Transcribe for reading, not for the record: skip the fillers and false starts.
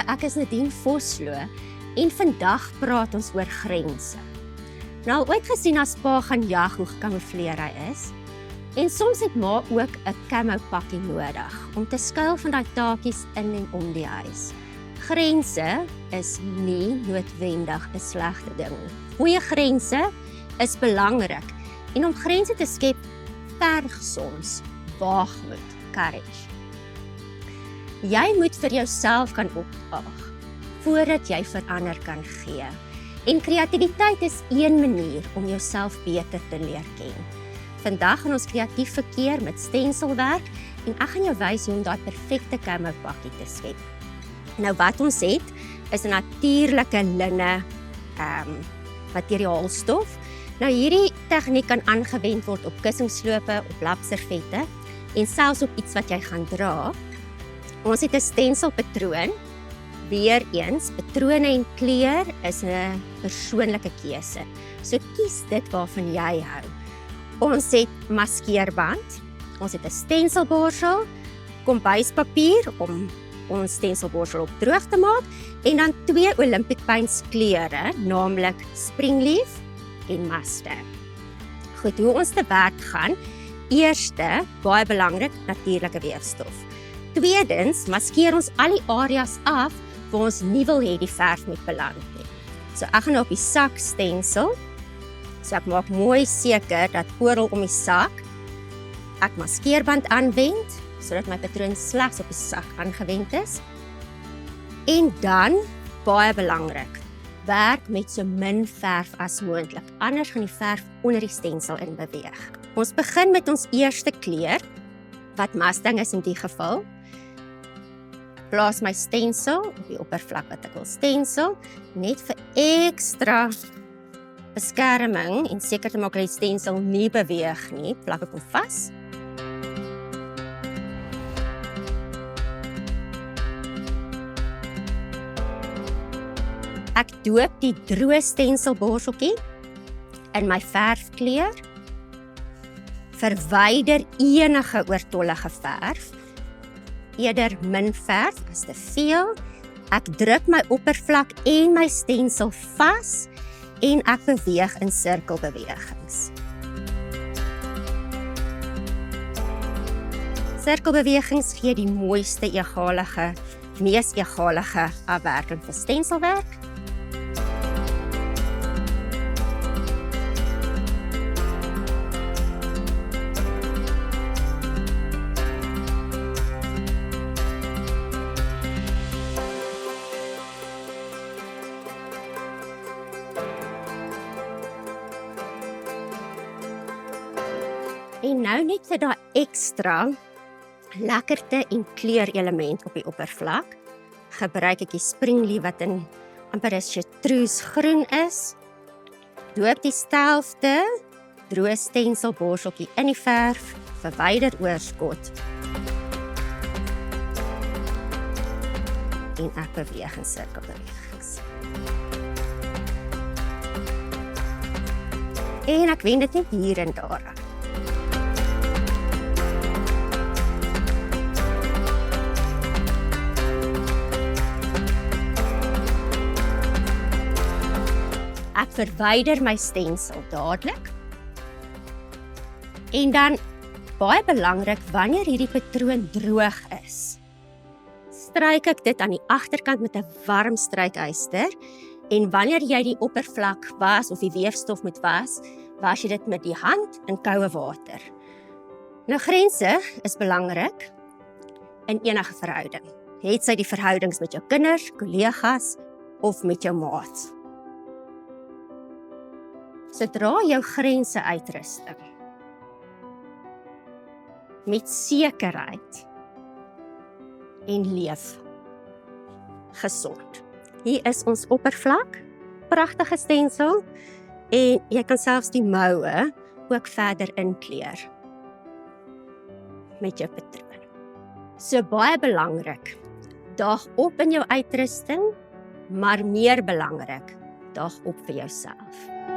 ek is Nadine Vosloo en vandag praat ons oor grense. Nou al ooit gesien as pa gaan jag hoe gekamoufleer hy is, en soms het ma ook 'n camo pakkie nodig om te skuil van daai taakies in en om die huis. Grense is nie noodwendig 'n slegte ding nie. Goeie grense is belangrik en om grense te skep verg soms waagmoed, courage. Jy moet vir jouself kan opdaag voordat jy vir ander kan gee. En kreatiwiteit is een manier om jouself beter te leer ken. Vandag gaan ons kreatief verkeer met stenselwerk en ek gaan jou wys hoe om daai perfekte camo pakkie te skep. Nou wat ons het is 'n natuurlike linne materiaalstof. Nou hierdie tegniek kan aangewend word op kussingslope, op lapservette en selfs op iets wat jy gaan dra. Ons het 'n stenselpatroon. Weereens, patrone en kleur is 'n persoonlike keuse. So kies dit waarvan jy hou. Ons het maskeerband, ons het 'n stenselborsel, kombuispapier om ons stenselborsel op droog te maak en dan 2 Olympic Paints kleure, naamlik Springleaf en Mustang. Goed, hoe ons te werk gaan. Eerste, baie belangrik, natuurlike weefstof. Tweedens, maskeer ons al die areas af waar ons nie wil hê die verf moet beland nie. So ek gaan op die sak stensel. So ek maak mooi seker dat oral om die sak ek maskeerband aanwend sodat my patroon slegs op die sak aangewend is. En dan, baie belangrik, werk met so min verf as moontlik. Anders gaan die verf onder die stensel in beweeg. Ons begin met ons eerste kleur, wat Mustang is in die geval. Plaas my stensel op die oppervlak wat ek wil stensel, net vir ekstra beskerming en seker te maak dat die stensel nie beweeg nie, plak ek hom vas. Ek doop die droë stenselborseltjie in my verfkleur. Verwyder enige oortollige verf. Eerder min verf as te veel. Ek druk my oppervlak en my stensel vas en ek beweeg in sirkelbewegings. Sirkelbewegings gee die mooiste mees egalige afwerking vir stenselwerk. En nou net vir daai ekstra lekkerte en kleurelement op die oppervlak, gebruik ek die Springleaf wat in amper 'n chartreuse groen is. Doop dieselfde droë stenselborseltjie in die verf, verwyder oorskot. En ek beweeg in sirkelbewegings. En ek wend dit net hier en daar aan. Ek verwyder my stensel dadelik. En dan, baie belangrik, wanneer hierdie patroon droog is, stryk ek dit aan die agterkant met 'n warm strykyster. En wanneer jy die oppervlak was of die weefstof moet was jy dit met die hand in koue water. Nou grense is belangrik in enige verhouding. Het sy die verhoudings met jou kinders, kollegas of met jou maats. Sodra jou grense uitrusting met sekerheid en leef gesond. Hier is ons oppervlak, pragtige stensel en jy kan selfs die moue ook verder inkleur met jou patroon. So baie belangrik, daag op in jou uitrusting, maar meer belangrik, daag op vir jouself.